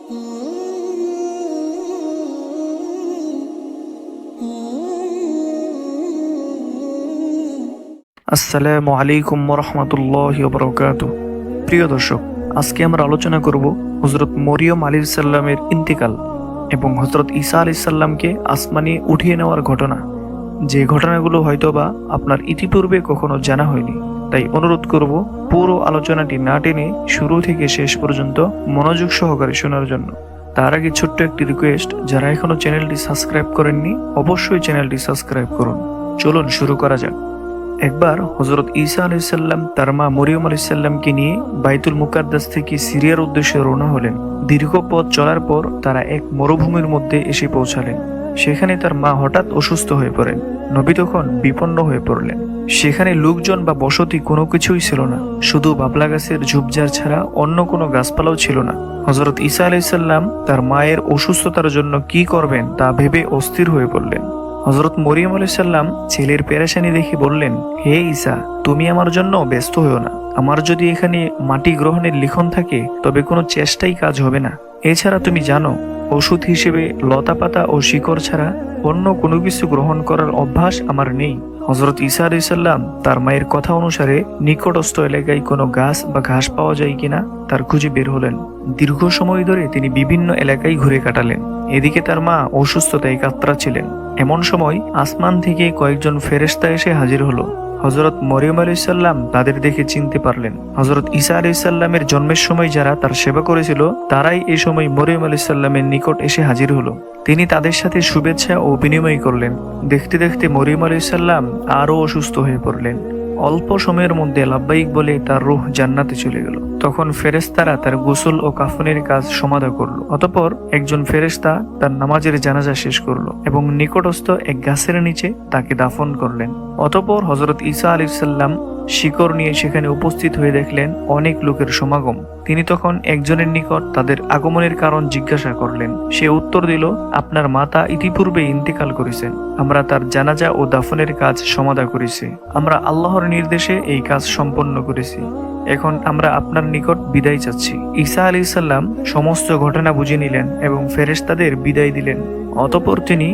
আসসালামু আলাইকুম ওরহমতুল্লাহি ওয়াবারাকাতুহু। প্রিয় দর্শক, আজকে আমরা আলোচনা করব হযরত মরিয়ম আলাইহিস সালামের ইন্তিকাল এবং হযরত ঈসা আলাইহিস সালামকে আসমানে উঠিয়ে নেওয়ার ঘটনা, যে ঘটনাগুলো হয়তোবা আপনার ইতিপূর্বে কখনো জানা হয়নি। তাই অনুরোধ করব পুরো আলোচনাটি না টেনে শুরু থেকে শেষ পর্যন্ত মনোযোগ সহকারে শোনার জন্য। তার আগে ছোট্ট একটি রিকোয়েস্ট, যারা এখনো চ্যানেলটি সাবস্ক্রাইব করেননি অবশ্যই চ্যানেলটি সাবস্ক্রাইব করুন। চলুন শুরু করা যাক। একবার হযরত ঈসা আলাইহিস সালাম তার মা মরিয়ম আলাইহিস সালামকে নিয়ে বাইতুল মুকাদ্দাস থেকে সিরিয়ার উদ্দেশ্যে রওনা হলেন। দীর্ঘ পথ চলার পর তারা এক মরুভূমির মধ্যে এসে পৌঁছালেন। সেখানে তার মা হঠাৎ অসুস্থ হয়ে পড়েন। নবী তখন বিপন্ন হয়ে পড়লেন। সেখানে লোকজন বা বসতি কোনো কিছুই ছিল না, শুধু বাবলা গাছের ঝোপঝাড় ছাড়া অন্য কোনো গাছপালাও ছিল না। হযরত ঈসা আলাইহিস সালাম তার মায়ের অসুস্থতার জন্য কি করবেন তা ভেবে অস্থির হয়ে পড়লেন। হযরত মরিয়ম আলাইহিস সালাম ছেলের পেরেশানি দেখে বললেন, হে ঈসা, তুমি আমার জন্য ব্যস্ত হও না। আমার যদি এখানে মাটি গ্রহণের লিখন থাকে তবে কোনো চেষ্টাই কাজ হবে না। এছাড়া তুমি জানো, ওষুধ হিসেবে লতাপাতা ও শিকড় ছাড়া অন্য কোনো কিছু গ্রহণ করার অভ্যাস আমার নেই। হযরত ঈসা আলাইহিস সালাম তার মায়ের কথা অনুসারে নিকটস্থ এলাকায় কোনো গাছ বা ঘাস পাওয়া যায় কিনা তার খুঁজে বের হলেন। দীর্ঘ সময় ধরে তিনি বিভিন্ন এলাকায় ঘুরে কাটালেন। এদিকে তার মা অসুস্থতায় কাতরাচ্ছিলেন। এমন সময় আসমান থেকে কয়েকজন ফেরেশতা এসে হাজির হলো। হযরত মরিয়ম আলাইহিস সালাম তাদের দেখে চিনতে পারলেন। হযরত ঈসা আলাইহিস সালামের জন্মের সময় যারা তার সেবা করেছিল তারাই এই সময় মরিয়ম আলাইহিস সালামের নিকট এসে হাজির হলো। তিনি তাদের সাথে শুভেচ্ছা ও বিনিময় করলেন। দেখতে দেখতে মরিয়ম আলাইহিস সালাম আরো অসুস্থ হয়ে পড়লেন। অল্প সময়ের মধ্যে লাব্বাইক বলে তার রূহ জান্নাতে চলে গেল। তখন ফেরেশতারা তার গোসল ও কাফনের কাজ সমাধা করলো। অতঃপর একজন ফেরেশতা তার নামাজের জানাজা শেষ করলো এবং নিকটস্থ এক গাছের নিচে তাকে দাফন করলেন। অতঃপর হযরত ঈসা আলাইহিস সালাম শিকড় নিয়ে সেখানে উপস্থিত হয়ে দেখলেন অনেক লোকের সমাগম। তিনি তখন একজনের নিকট তাদের আগমনের কারণ জিজ্ঞাসা করলেন। সে উত্তর দিল, আপনার মাতা ইতিপূর্বে ইন্তেকাল করেছেন। আমরা তার জানাজা ও দাফনের কাজ সমাধা করেছি। আমরা আল্লাহর নির্দেশে এই কাজ সম্পন্ন করেছি। এখন আমরা আপনার নিকট বিদায় চাচ্ছি। ঈসা আলাইহিস সালাম সমস্ত ঘটনা বুঝে নিলেন এবং ফেরেশতাদের বিদায় দিলেন। অতঃপর তিনি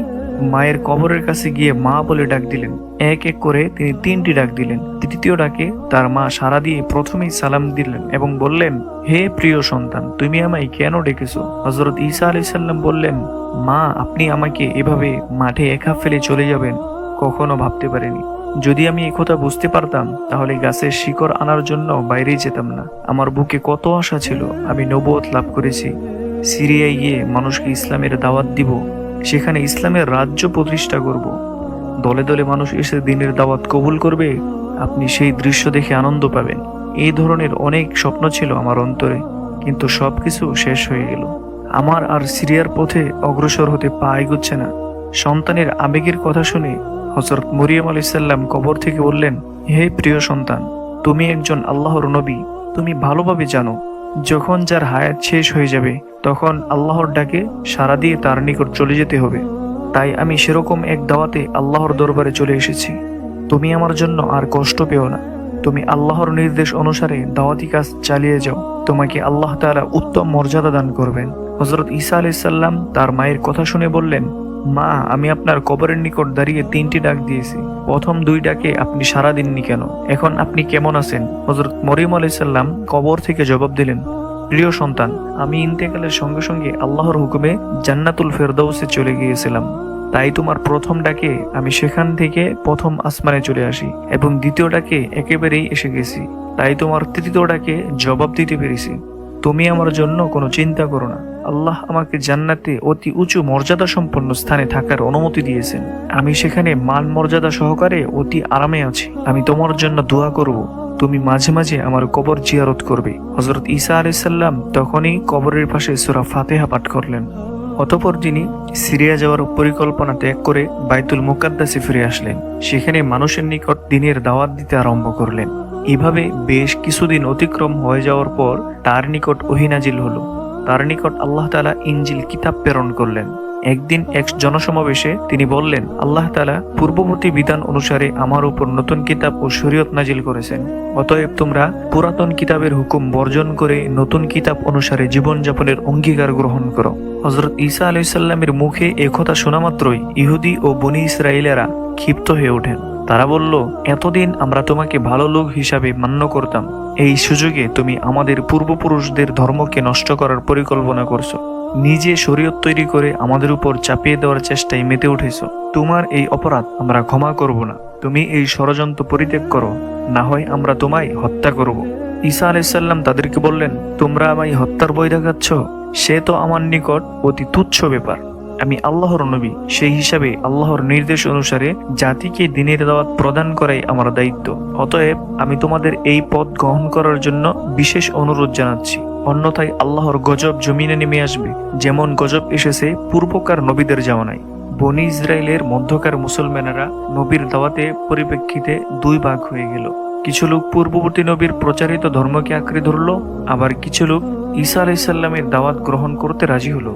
মায়ের কবরের কাছে গিয়ে মা বলে ডাক দিলেন। এক এক করে তিনি 3টি ডাক দিলেন। তৃতীয় ডাকে তার মা সাড়া দিয়ে প্রথমেই সালাম দিলেন এবং বললেন, হে প্রিয় সন্তান, তুমি আমায় কেন ডেকেছো? হযরত ঈসা আলাইহিস সালাম বললেন, মা, আপনি আমাকে এভাবে মাঠে একা ফেলে চলে যাবেন কখনো ভাবতে পারিনি। যদি আমি একথা বুঝতে পারতাম তাহলে গাছের শিকড় আনার জন্য বাইরেই যেতাম না। আমার বুকে কত আশা ছিল। আমি নবুয়ত লাভ করেছি। সিরিয়ায় গিয়ে মানুষকে ইসলামের দাওয়াত দিব, সেখানে ইসলামের রাজ্য প্রতিষ্ঠা করব। দলে দলে মানুষ এসে দিনের দাওয়াত কবুল করবে। আপনি সেই দৃশ্য দেখে আনন্দ পাবেন। এই ধরনের অনেক স্বপ্ন ছিল আমার অন্তরে, কিন্তু সবকিছু শেষ হয়ে গেল। আমার আর সিরিয়ার পথে অগ্রসর হতে পা এগোচ্ছে না। সন্তানের আবেগের কথা শুনে হযরত মরিয়ম আলাইহিস সালাম কবর থেকে বললেন, হে প্রিয় সন্তান, তুমি একজন আল্লাহর নবী। তুমি ভালোভাবে জানো, যখন যার হায়াত শেষ হয়ে যাবে তখন আল্লাহর ডাকে সাড়া দিয়ে তার নিকট চলে যেতে হবে। তাই আমি সেরকম এক দাওয়াতে আল্লাহর দরবারে চলে এসেছি। তুমি আমার জন্য আর কষ্ট পেও না। তুমি আল্লাহর নির্দেশ অনুসারে দাওয়াতি কাজ চালিয়ে যাও। তোমাকে আল্লাহ তাআলা উত্তম মর্যাদা দান করবেন। হযরত ঈসা আলাইহিস সালাম তার মায়ের কথা শুনে বললেন, মা, আমি আপনার কবরের নিকট দাঁড়িয়ে 3টি ডাক দিয়েছি। প্রথম 2 ডাকে আপনি সাড়া দিননি কেন? এখন আপনি কেমন আছেন? হযরত মরিয়ম আলাইহিস সালাম কবর থেকে জবাব দিলেন, প্রিয় সন্তান, আমি ইন্তেকালের সঙ্গে সঙ্গে আল্লাহর হুকুমে জান্নাতুল ফেরদাউসে চলে গিয়েছিলাম। তাই তোমার প্রথম ডাকে আমি সেখান থেকে প্রথম আসমানে চলে আসি এবং দ্বিতীয় ডাকে একেবারেই এসে গেছি। তাই তোমার তৃতীয় ডাকে জবাব দিতে পেরেছি। তুমি আমার জন্য কোনো চিন্তা করো না। আল্লাহ আমাকে জান্নাতে অতি উঁচু মর্যাদা সম্পন্ন স্থানে থাকার অনুমতি দিয়েছেন। আমি সেখানে মান মর্যাদা সহকারে অতি আরামে আছি। আমি তোমার জন্য দোয়া করব। তুমি মাঝে মাঝে আমার কবর জিয়ারত করবে। হযরত ঈসা আলাইহিস সালাম তখনই কবরের পাশে সূরা ফাতিহা পাঠ করলেন। অতঃপর তিনি সিরিয়া যাওয়ার পরিকল্পনা ত্যাগ করে বাইতুল মুকাদ্দাসে ফিরে আসলেন। সেখানে মানুষের নিকট দ্বীনের দাওয়াত দিতে আরম্ভ করলেন। এভাবে বেশ কিছুদিন অতিক্রম হয়ে যাওয়ার পর তার নিকট ওহী নাজিল হলো। তার নিকট আল্লাহ তাআলা ইনজিল কিতাব প্রেরণ করলেন। একদিন এক জনসমাবেশে তিনি বললেন, আল্লাহ তাআলা পূর্ববর্তী বিধান অনুসারে আমার উপর নতুন কিতাব ও শরীয়ত নাজিল করেছেন। অতএব তোমরা পুরাতন কিতাবের হুকুম বর্জন করে নতুন কিতাব অনুসারে জীবনযাপনের অঙ্গীকার গ্রহণ করো। হযরত ঈসা আলাইহিস সালামের মুখে একথা শোনা মাত্রই ইহুদি ও বনী ইসরায়েলেরা ক্ষিপ্ত হয়ে ওঠেন। তারা বলল, এতদিন আমরা তোমাকে ভালো লোক হিসাবে মান্য করতাম, এই সুযোগে তুমি আমাদের পূর্বপুরুষদের ধর্মকে নষ্ট করার পরিকল্পনা করছো। নিজে শরীয়ত তৈরি করে আমাদের উপর চাপিয়ে দেওয়ার চেষ্টায় মেতে উঠেছো। তোমার এই অপরাধ আমরা ক্ষমা করব না। তুমি এই ষড়যন্ত্র পরিত্যাগ করো, না হয় আমরা তোমায় হত্যা করব। ঈসা আলাইহিস সালাম তাদেরকে বললেন, তোমরা আমায় হত্যার ভয় দেখাচ্ছ? সে তো আমার নিকট অতি তুচ্ছ ব্যাপার। আমি আল্লাহর নবী, সেই হিসাবে আল্লাহর নির্দেশ অনুসারে জাতিকে দ্বীনের দাওয়াত প্রদান করাই আমার দায়িত্ব। অতএব আমি তোমাদের এই পথ গ্রহণ করার জন্য বিশেষ অনুরোধ জানাচ্ছি। অন্যথায় আল্লাহর গজব জমিনে নেমে আসবে, যেমন গজব এসেছে পূর্বকার নবীদের জামানায়। বনী ইসরায়েলের মধ্যকার মুসলমানেরা নবীর দাওয়াতে পরিপ্রেক্ষিতে দুই ভাগ হয়ে গেল। কিছু লোক পূর্ববর্তী নবীর প্রচারিত ধর্মকে আঁকড়ে ধরল, আবার কিছু লোক ঈসা আলাইহিস সালামের দাওয়াত গ্রহণ করতে রাজি হলো।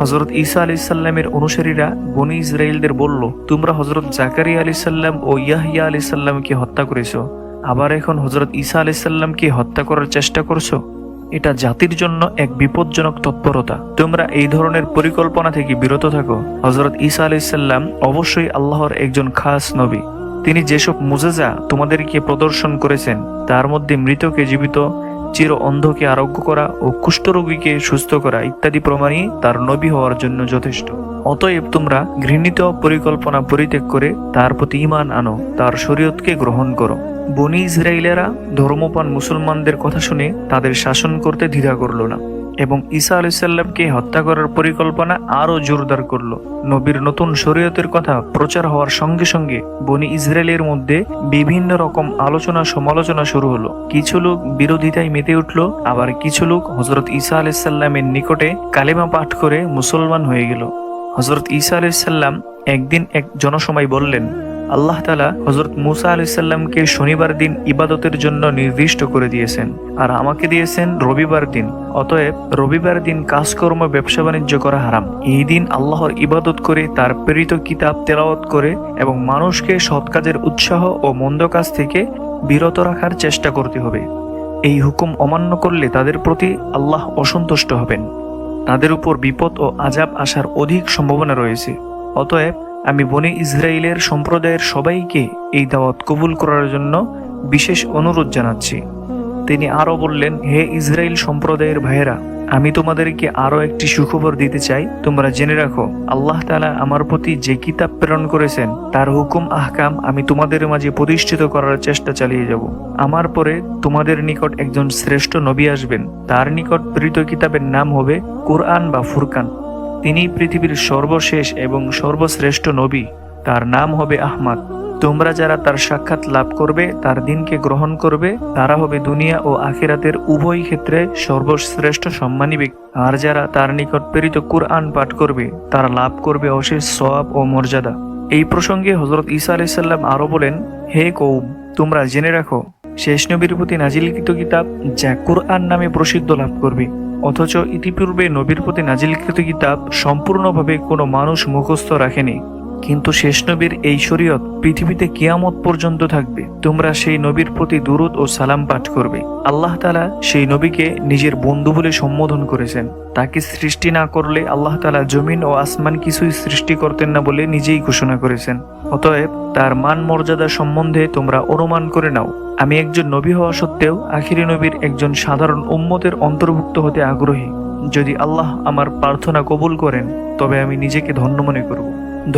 হযরত ঈসা আলাইহিস সালামের অনুসারীরা বনী ইসরায়েলদের বলল, তোমরা হযরত জাকারিয়া আলাইহিস সালাম ও ইয়াহইয়া আলাইহিস সালামকে হত্যা করেছো, আবার এখন হযরত ঈসা আলাইহিস সালামকে হত্যা করার চেষ্টা করছো। এটা জাতির জন্য এক বিপজ্জনক তৎপরতা। তোমরা এই ধরনের পরিকল্পনা থেকে বিরত থাকো। হযরত ঈসা আলাইহিস সালাম অবশ্যই আল্লাহর একজন খাস নবী। তিনি যেসব মুজিজা তোমাদেরকে প্রদর্শন করেছেন, তার মধ্যে মৃতকে জীবিত, চির অন্ধকে আরোগ্য করা ও কুষ্ঠরোগীকে সুস্থ করা ইত্যাদি প্রমাণই তার নবী হওয়ার জন্য যথেষ্ট। অতএব তোমরা ঘৃণিত পরিকল্পনা পরিত্যাগ করে তার প্রতি ঈমান আনো, তার শরীয়তকে গ্রহণ করো। বনী ইসরায়েলেরা ধর্মপ্রাণ মুসলমানদের কথা শুনে তাদের শাসন করতে দ্বিধা করল না এবং ঈসা আলাইহিস সালামকে হত্যা করার পরিকল্পনা আরও জোরদার করল। নবীর নতুন শরীয়তের কথা প্রচার হওয়ার সঙ্গে সঙ্গে বনী ইসরায়েলের মধ্যে বিভিন্ন রকম আলোচনা সমালোচনা শুরু হলো। কিছু লোক বিরোধিতায় মেতে উঠল, আবার কিছু লোক হযরত ঈসা আলাইহিস সালামের নিকটে কালেমা পাঠ করে মুসলমান হয়ে গেল। হযরত ঈসা আলাইহিস সালাম একদিন এক জনসভায় বললেন, আল্লাহ তাআলা হযরত মুসা আলাইহিস সালামকে শনিবার দিন ইবাদতের জন্য নির্দিষ্ট করে দিয়েছেন, আর আমাকে দিয়েছেন রবিবার দিন। অতএব রবিবার দিন কাজকর্ম ব্যবসা বাণিজ্য করা হারাম। এই দিন আল্লাহর ইবাদত করে তার প্রেরিত কিতাব তেলাওয়াত করে এবং মানুষকে সৎ কাজের উৎসাহ ও মন্দ কাজ থেকে বিরত রাখার চেষ্টা করতে হবে। এই হুকুম অমান্য করলে তাদের প্রতি আল্লাহ অসন্তুষ্ট হবেন, তাদের উপর বিপদ ও আযাব আসার অধিক সম্ভাবনা রয়েছে। অতএব আমি বনী ইসরায়েলের সম্প্রদায়ের সবাইকে এই দাওয়াত কবুল করার জন্য বিশেষ অনুরোধ জানাচ্ছি। তিনি আরও বললেন, হে ইসরায়েল সম্প্রদায়ের ভাইয়েরা, আমি তোমাদেরকে আরও একটি সুখবর দিতে চাই। তোমরা জেনে রাখো, আল্লাহ তাআলা আমার প্রতি যে কিতাব প্রেরণ করেছেন তার হুকুম আহকাম আমি তোমাদের মাঝে প্রতিষ্ঠিত করার চেষ্টা চালিয়ে যাব। আমার পরে তোমাদের নিকট একজন শ্রেষ্ঠ নবী আসবেন, তার নিকট প্রেরিত কিতাবের নাম হবে কুরআন বা ফুরকান। তিনি পৃথিবীর সর্বশেষ এবং সর্বশ্রেষ্ঠ নবী, তার নাম হবে আহমদ। তোমরা যারা তার সাক্ষাৎ লাভ করবে, তার দিনকে গ্রহণ করবে, তারা হবে দুনিয়া ও আখিরাতের উভয় ক্ষেত্রে সর্বশ্রেষ্ঠ সম্মানী ব্যক্তি। আর যারা তার নিকট প্রেরিত কুরআন পাঠ করবে, তারা লাভ করবে অশেষ সওয়াব ও মর্যাদা। এই প্রসঙ্গে হযরত ঈসা আলাইহিস সালাম আরো বলেন, হে কওম, তোমরা জেনে রাখো, শেষ নবীর প্রতি নাজিলকৃত কিতাব যা কুরআন নামে প্রসিদ্ধ লাভ করবে, অথচ ইতিপূর্বে নবীর প্রতি নাজিলকৃত কিতাব সম্পূর্ণভাবে কোনো মানুষ মুখস্থ রাখেনি। কিন্তু শেষ নবীর এই শরীয়ত পৃথিবীতে কিয়ামত পর্যন্ত থাকবে। তোমরা সেই নবীর প্রতি দুরূদ ও সালাম পাঠ করবে। আল্লাহ তাআলা সেই নবীকে নিজের বন্ধু বলে সম্বোধন করেছেন। তাকে সৃষ্টি না করলে আল্লাহ তাআলা জমিন ও আসমান কিছুই সৃষ্টি করতেন না বলে নিজেই ঘোষণা করেছেন। অতএব তার মান মর্যাদা সম্বন্ধে তোমরা অনুমান করে নাও। আমি একজন নবী হওয়া সত্ত্বেও আখিরি নবীর একজন সাধারণ উম্মতের অন্তর্ভুক্ত হতে আগ্রহী। যদি আল্লাহ আমার প্রার্থনা কবুল করেন, তবে আমি নিজেকে ধন্য মনে করব।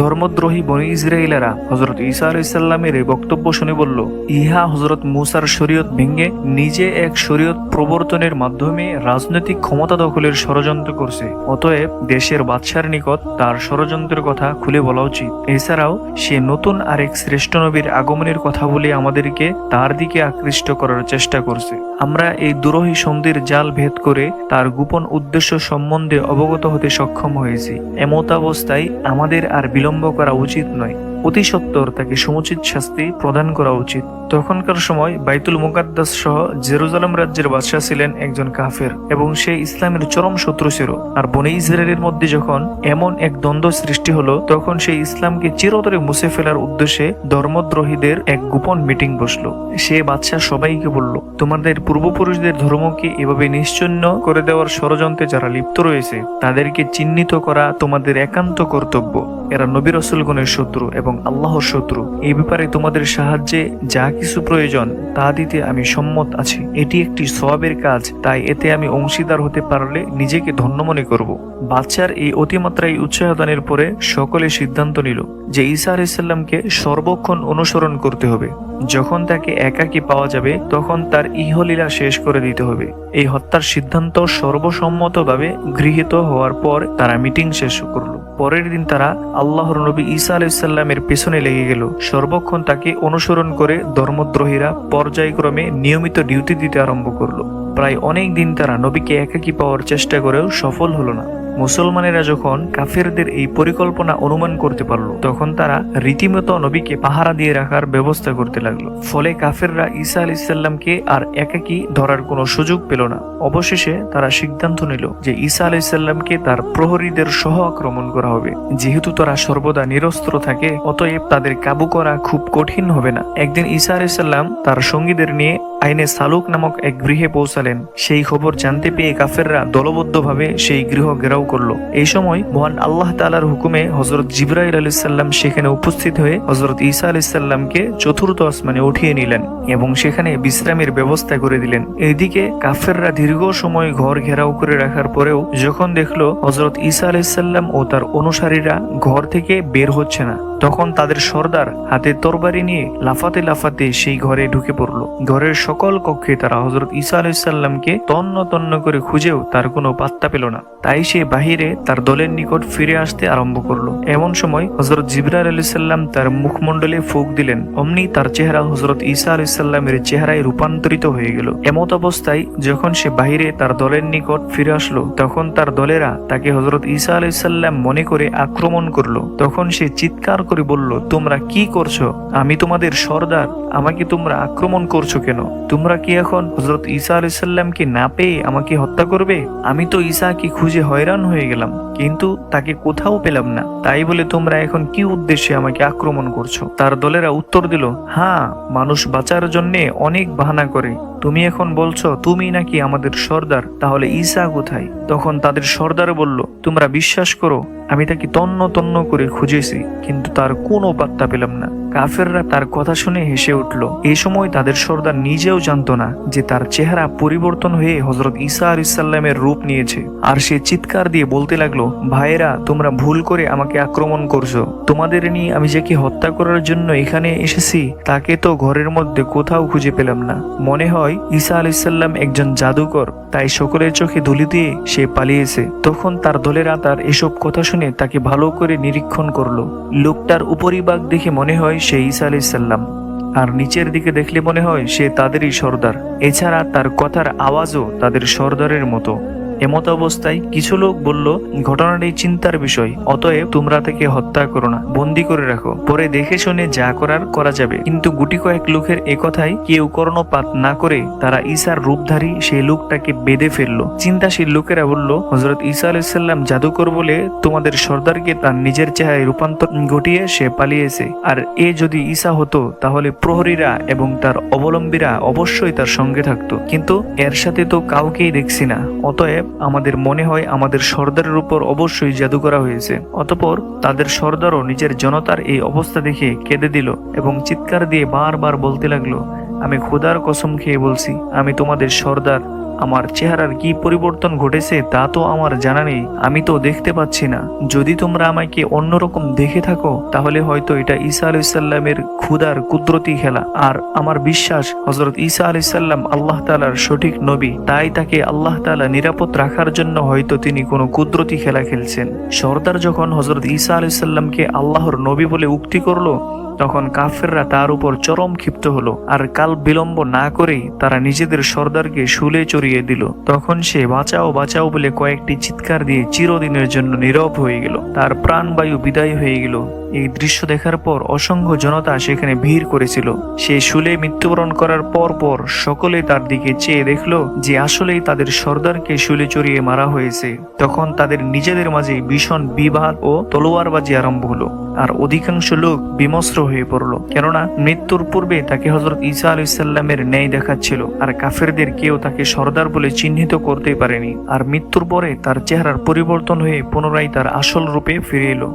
ধর্মদ্রোহী বনী ইসরায়েলেরা হযরত ঈসা আলাইহিস সালামের এই বক্তব্য শুনে বলল, ইহা হযরত মুসার শরীয়ত ভেঙে নিজে এক শরীয়ত প্রবর্তনের মাধ্যমে রাজনৈতিক ক্ষমতা দখলের ষড়যন্ত্র করছে। অতএব দেশের বাদশার নিকট তার ষড়যন্ত্রের কথা খুলে বলা উচিত। এছাড়াও সে নতুন আরেক শ্রেষ্ঠ নবীর আগমনের কথা বলে আমাদেরকে তার দিকে আকৃষ্ট করার চেষ্টা করছে। আমরা এই দুরূহী সন্ধির জাল ভেদ করে তার গোপন উদ্দেশ্য সম্বন্ধে অবগত হতে সক্ষম হয়েছি। এমতাবস্থায় আমাদের আর বিলম্ব করা উচিত নয়। অতি সত্বর তাকে সমুচিত শাস্তি প্রদান করা উচিত। তখনকার সময় বাইতুল মুকাদ্দাস সহ জেরুজালেম রাজ্যের বাদশাহ ছিলেন একজন কাফের এবং সে ইসলামের চরম শত্রু ছিল। আর বনী ইসরায়েলের মধ্যে যখন এমন এক দ্বন্দ্ব সৃষ্টি হলো, তখন সেই ইসলামকে চিরতরে মুছে ফেলার উদ্দেশ্যে ধর্মদ্রোহীদের এক গোপন মিটিং বসলো। সে বাদশাহ সবাইকে বলল, তোমাদের পূর্বপুরুষদের ধর্মকে এভাবে নিশ্চিহ্ন করে দেওয়ার ষড়যন্ত্রে যারা লিপ্ত রয়েছে তাদেরকে চিহ্নিত করা তোমাদের একান্ত কর্তব্য। এরা নবী রাসূলগণের শত্রু এবং আল্লাহর শত্রু। এই ব্যাপারে তোমাদের সাহায্যে যা কিছু প্রয়োজন তা দিতে আমি সম্মত আছি। এটি একটি সওয়াবের কাজ, তাই এতে আমি অংশীদার হতে পারলে নিজেকে ধন্য মনে করব। বাদশার এই অতিমাত্রায় উৎসাহদানের পরে সকলে সিদ্ধান্ত নিল যে ঈসা আলাইহিস সালামকে সর্বক্ষণ অনুসরণ করতে হবে। যখন তাকে একাকী পাওয়া যাবে তখন তার ইহলীলা শেষ করে দিতে হবে। এই হত্যার সিদ্ধান্ত সর্বসম্মতভাবে গৃহীত হওয়ার পর তারা মিটিং শেষ করলো। পরের দিন তারা আল্লাহর নবী ঈসা আলাইহিস সালামের পেছনে লেগে গেল। সর্বক্ষণ তাকে অনুসরণ করে ধর্মদ্রোহীরা পর্যায়ক্রমে নিয়মিত ডিউটি দিতে আরম্ভ করলো। প্রায় অনেক দিন তারা নবীকে একাকী পাওয়ার চেষ্টা করেও সফল হলো না। মুসলমানেরা যখন কাফেরদের এই পরিকল্পনা অনুমান করতে পারল, তখন তারা রীতিমতো নবীকে পাহারা দিয়ে রাখার ব্যবস্থা করতে লাগলো। ফলে কাফেররা ঈসা আলাইহিস সালামকে আর একাকী ধরার কোনো সুযোগ পেল না। অবশেষে তারা সিদ্ধান্ত নিল যে ঈসা আলাইহিস সালামকে তার প্রহরীদের সহ আক্রমণ করা হবে। যেহেতু তারা সর্বদা নিরস্ত্র থাকে, অতএব তাদের কাবু করা খুব কঠিন হবে না। একদিন ঈসা আলাইহিস সালাম তার সঙ্গীদের নিয়ে আইনে সালুক নামক এক গৃহে পৌঁছালেন। সেই খবর জানতে পেয়ে কাফেররা দলবদ্ধভাবে সেই গৃহ ঘেরাও করলো। এই সময় মহান আল্লাহ তাআলার হুকুমে হযরত জিবরাইল আলাইহিস সালাম সেখানে উপস্থিত হয়ে হযরত ঈসা আলাইহিস সালামকে চতুর্থ আসমানে উঠিয়ে নিলেন এবং সেখানে বিশ্রামের ব্যবস্থা করে দিলেন। এদিকে কাফেররা দীর্ঘ সময় ঘর ঘেরাও করে রাখার পরেও যখন দেখলো হযরত ঈসা আলাইহিস সালাম ও তার অনুসারীরা ঘর থেকে বের হচ্ছে না, তখন তাদের সর্দার হাতে তরবারি নিয়ে লাফাতে লাফাতে সেই ঘরে ঢুকে পড়লো। ঘরের সকল কক্ষে তারা হযরত ঈসা আলাইহিস সালামকে তন্ন তন্ন করে খুঁজেও তার কোনো পাত্তা পেল না। তাই সে বাহিরে তার দলের নিকট ফিরে আসতে আরম্ভ করলো। এমন সময় হযরত জিবরাইল আলাইহিস সালাম তার মুখমণ্ডলে ফুঁক দিলেন। অমনি তার চেহারা হযরত ঈসা আলাইহিস সালামের চেহারায় রূপান্তরিত হয়ে গেল। এমত অবস্থায় যখন সে বাহিরে তার দলের নিকট ফিরে আসলো, তখন তার দলেরা তাকে হযরত ঈসা আলাইহিস সালাম মনে করে আক্রমণ করলো। তখন সে চিৎকার করে বলল, তোমরা কি করছো? আমি তোমাদের সর্দার, আমাকে তোমরা আক্রমণ করছো কেন? তোমরা কি এখন হযরত ঈসা আলাইহিস সালামকে না পেয়ে আমাকে হত্যা করবে? আমি তো ঈসাকে খুঁজে হয়রান হয়ে গেলাম, কিন্তু তাকে কোথাও পেলাম না। তাই বলে তোমরা এখন কি উদ্দেশ্যে আমাকে আক্রমণ করছো? তার দলেরা উত্তর দিল, হ্যাঁ, মানুষ বাঁচার জন্য অনেক বাহানা করে। তুমি এখন বলছো তুমি নাকি আমাদের সর্দার, তাহলে ঈসা কোথায়? তখন তাদের সর্দার বলল, তোমরা বিশ্বাস করো, আমি তাকে তন্ন তন্ন করে খুঁজেছি, কিন্তু তার কোনো পাত্তা পেলাম না। কাফেররা তার কথা শুনে হেসে উঠল। এই সময় তাদের সর্দার নিজেও জানতো না যে তার চেহারা পরিবর্তন হয়ে হযরত ঈসা আলাইহিস সালামের রূপ নিয়েছে। আর সে চিৎকার দিয়ে বলতে লাগলো, ভাইয়েরা, তোমরা ভুল করে আমাকে আক্রমণ করছো। তোমাদের নিয়ে আমি যাকে হত্যা করার জন্য এখানে এসেছি তাকে তো ঘরের মধ্যে কোথাও খুঁজে পেলাম না। মনে হয় ঈসা আলাইহিস সালাম একজন জাদুকর, তাই সকলের চোখে ধুলি দিয়ে সে পালিয়েছে। তখন তার দলেরা তার এসব কথা শুনে তাকে ভালো করে নিরীক্ষণ করলো। লোকটার উপরিভাগ দেখে মনে হয় সে ঈসা আলাইহিস সালাম, আর নিচের দিকে দেখলে মনে হয় সে তাদেরই সর্দার। এছাড়া তার কথার আওয়াজও তাদের সর্দারের মতো। এমত অবস্থায় কিছু লোক বলল, ঘটনাটি চিন্তার বিষয়, অতএব তোমরা তাকে হত্যা করো না, বন্দি করে রাখো, পরে দেখে শুনে যা করার করা যাবে। কিন্তু গুটি কয়েক লোকের এ কথায় কেউ কর্ণপাত না করে তারা ঈসার রূপধারী সেই লোকটাকে বেঁধে ফেললো। চিন্তাশীল লোকেরা বলল, হযরত ঈসা আলাইহিস সালাম জাদুকর বলে তোমাদের সর্দারকে তার নিজের চেহারায় রূপান্তর ঘটিয়ে সে পালিয়েছে। আর এ যদি ঈসা হতো তাহলে প্রহরীরা এবং তার অবলম্বীরা অবশ্যই তার সঙ্গে থাকতো, কিন্তু এর সাথে তো কাউকেই দেখছি না। অতএব আমাদের মনে হয় আমাদের সর্দারের উপর অবশ্যই জাদু করা হয়েছে। অতঃপর তাদের সর্দারও নিজের জনতার এই অবস্থা দেখে কেঁদে দিল এবং চিৎকার দিয়ে বারবার বলতে লাগলো, আমি খোদার কসম খেয়ে বলছি, আমি তোমাদের সর্দার। আমার চেহারার কি পরিবর্তন ঘটেছে তা তো আমার জানা নেই, আমি তো দেখতে পাচ্ছি না। যদি তোমরা আমাকে অন্যরকম দেখে থাকো তাহলে হয়তো এটা ঈসা আলাইহিস সালামের খুদার কুদরতি খেলা। আর আমার বিশ্বাস হযরত ঈসা আলাইহিস সালাম আল্লাহ তাআলার সঠিক নবী, তাই তাকে আল্লাহ তাআলা নিরাপদ রাখার জন্য হয়তো তিনি কোনো কুদরতি খেলা খেলছেন। সর্দার যখন হযরত ঈসা আলাইহিস সালামকে আল্লাহর নবী বলে উক্তি করলো, তখন কাফেররা তার উপর চরম ক্ষিপ্ত হলো। আর কাল বিলম্ব না করেই তারা নিজেদের সর্দারকে শুলে চড়িয়ে দিল। তখন সে বাঁচাও বাঁচাও বলে কয়েকটি চিৎকার দিয়ে চিরদিনের জন্য নীরব হয়ে গেল। তার প্রাণবায়ু বিদায় হয়ে গেল। এই দৃশ্য দেখার পর অসংখ্য জনতা সেখানে ভিড় করেছিল। সে শুলে মৃত্যুবরণ করার পর পর সকলে তার দিকে চেয়ে দেখলো যে আসলেই তাদের সর্দারকে শুলে চড়িয়ে মারা হয়েছে। তখন তাদের নিজেদের মাঝে ভীষণ বিবাদ ও তলোয়ারবাজি আরম্ভ হলো, আর অধিকাংশ লোক বিমস্ত্র হয়ে পড়লো, কেননা মৃত্যুর পূর্বে তাকে হযরত ঈসা আলাইহিস সালামের ন্যায় দেখাচ্ছিল, আর কাফেরদের কেউ তাকে সর্দার বলে চিহ্নিত করতে পারেনি। আর মৃত্যুর পরে তার চেহারার পরিবর্তন হয়ে পুনরায় তার আসল রূপে ফিরে এলো।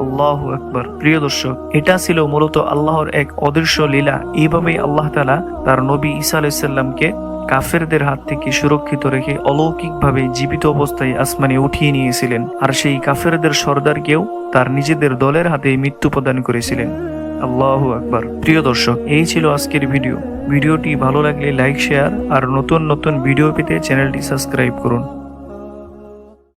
আল্লাহু আকবার। প্রিয় দর্শক, এটা ছিল মূলত আল্লাহর এক অদৃশ্য লীলা। এইভাবেই আল্লাহ তাআলা তার নবী ঈসা আলাইহিস সালামকে কাফেরদের হাত থেকে সুরক্ষিত রেখে অলৌকিকভাবে জীবিত অবস্থায় আসমানে উঠিয়ে নিয়েছিলেন, আর সেই কাফেরদের সর্দারকেও তার নিজেদের দলের হাতে মৃত্যু প্রদান করেছিলেন। আল্লাহু আকবার। প্রিয় দর্শক, এই ছিল আজকের ভিডিওটি ভালো লাগলে লাইক, শেয়ার আর নতুন নতুন ভিডিও পেতে চ্যানেলটি সাবস্ক্রাইব করুন।